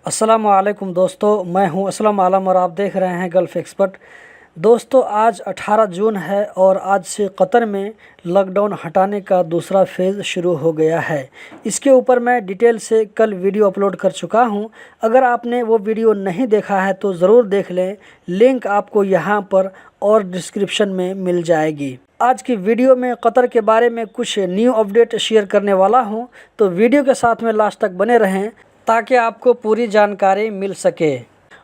अस्सलाम वालेकुम दोस्तों, मैं हूं असलम आलम और आप देख रहे हैं गल्फ़ एक्सपर्ट। दोस्तों, आज 18 जून है और आज से कतर में लॉकडाउन हटाने का दूसरा फेज़ शुरू हो गया है। इसके ऊपर मैं डिटेल से कल वीडियो अपलोड कर चुका हूं। अगर आपने वो वीडियो नहीं देखा है तो ज़रूर देख लें, लिंक आपको यहां पर और डिस्क्रिप्शन में मिल जाएगी। आज की वीडियो में कतर के बारे में कुछ न्यू अपडेट शेयर करने वाला हूं, तो वीडियो के साथ में लास्ट तक बने रहें ताकि आपको पूरी जानकारी मिल सके।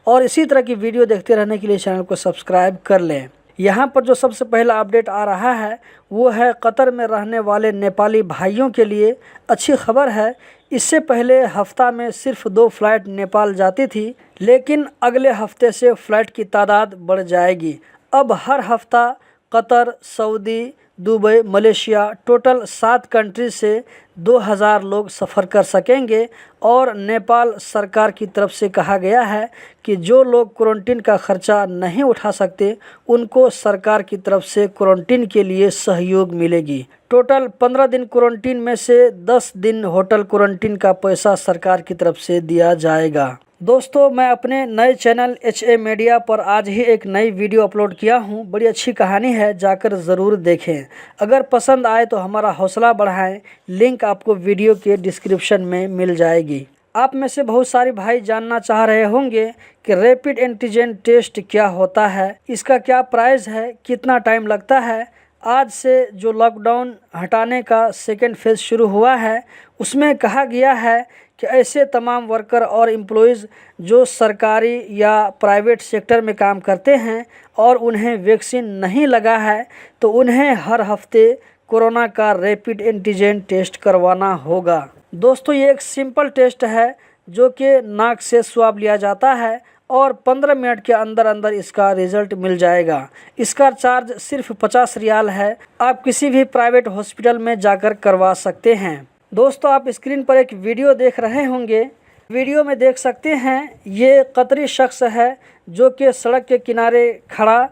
और इसी तरह की वीडियो देखते रहने के लिए चैनल को सब्सक्राइब कर लें। यहाँ पर जो सबसे पहला अपडेट आ रहा है वो है कतर में रहने वाले नेपाली भाइयों के लिए अच्छी खबर है। इससे पहले हफ्ता में सिर्फ 2 फ्लाइट नेपाल जाती थी, लेकिन अगले हफ्ते से फ़्लाइट की तादाद बढ़ जाएगी। अब हर हफ्ता Qatar, Saudi, Dubai, Malaysia total 7 country से 2000 लोग सफ़र कर सकेंगे। और नेपाल सरकार की तरफ से कहा गया है कि जो लोग क्वारंटीन का खर्चा नहीं उठा सकते उनको सरकार की तरफ से क्वारंटीन के लिए सहयोग मिलेगी। टोटल 15 दिन क्वारंटीन में से 10 दिन होटल क्वारंटीन का पैसा सरकार की तरफ से दिया जाएगा। दोस्तों, मैं अपने नए चैनल HA मीडिया पर आज ही एक नई वीडियो अपलोड किया हूं। बड़ी अच्छी कहानी है, जाकर ज़रूर देखें। अगर पसंद आए तो हमारा हौसला बढ़ाएं। लिंक आपको वीडियो के डिस्क्रिप्शन में मिल जाएगी। आप में से बहुत सारे भाई जानना चाह रहे होंगे कि रैपिड एंटीजन टेस्ट क्या होता है, इसका क्या प्राइस है, कितना टाइम लगता है। आज से जो लॉकडाउन हटाने का सेकेंड फेज़ शुरू हुआ है उसमें कहा गया है कि ऐसे तमाम वर्कर और एम्प्लॉइज़ जो सरकारी या प्राइवेट सेक्टर में काम करते हैं और उन्हें वैक्सीन नहीं लगा है तो उन्हें हर हफ्ते कोरोना का रैपिड एंटीजन टेस्ट करवाना होगा। दोस्तों, ये एक सिंपल टेस्ट है जो कि नाक से स्वाब लिया जाता है और 15 मिनट के अंदर अंदर इसका रिज़ल्ट मिल जाएगा। इसका चार्ज सिर्फ 50 रियाल है। आप किसी भी प्राइवेट हॉस्पिटल में जाकर करवा सकते हैं। दोस्तों, आप स्क्रीन पर एक वीडियो देख रहे होंगे। वीडियो में देख सकते हैं ये कतरी शख्स है जो कि सड़क के किनारे खड़ा,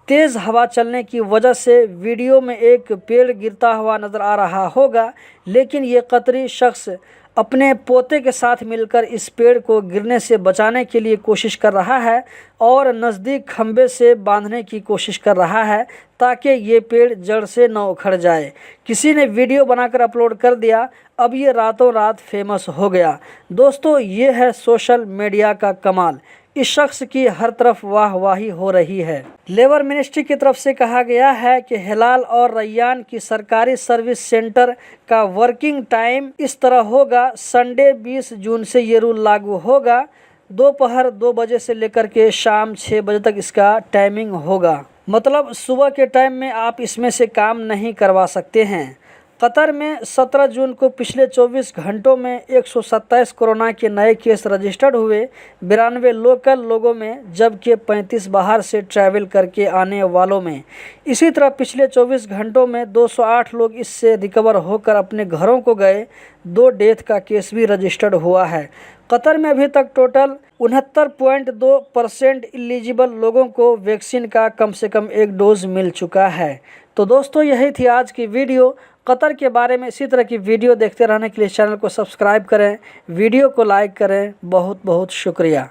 तेज़ हवा चलने की वजह से वीडियो में एक पेड़ गिरता हुआ नज़र आ रहा होगा, लेकिन ये कतरी शख्स अपने पोते के साथ मिलकर इस पेड़ को गिरने से बचाने के लिए कोशिश कर रहा है और नज़दीक खंबे से बांधने की कोशिश कर रहा है ताकि ये पेड़ जड़ से न उखड़ जाए। किसी ने वीडियो बनाकर अपलोड कर दिया, अब ये रातों रात फेमस हो गया। दोस्तों, ये है सोशल मीडिया का कमाल। इस शख्स की हर तरफ वाहवाही हो रही है। लेबर मिनिस्ट्री की तरफ से कहा गया है कि हिलाल और रैयान की सरकारी सर्विस सेंटर का वर्किंग टाइम इस तरह होगा। संडे 20 जून से ये रूल लागू होगा। दोपहर 2 बजे से लेकर के शाम 6 बजे तक इसका टाइमिंग होगा। मतलब सुबह के टाइम में आप इसमें से काम नहीं करवा सकते हैं। कतर में 17 जून को पिछले 24 घंटों में 127 कोरोना के नए केस रजिस्टर्ड हुए, 92 लोकल लोगों में, जबकि 35 बाहर से ट्रैवल करके आने वालों में। इसी तरह पिछले 24 घंटों में 208 लोग इससे रिकवर होकर अपने घरों को गए। 2 डेथ का केस भी रजिस्टर्ड हुआ है। कतर में अभी तक टोटल 69.2% एलिजिबल लोगों को वैक्सीन का कम से कम 1 डोज मिल चुका है। तो दोस्तों, यही थी आज की वीडियो। कतर के बारे में इसी तरह की वीडियो देखते रहने के लिए चैनल को सब्सक्राइब करें, वीडियो को लाइक करें। बहुत बहुत शुक्रिया।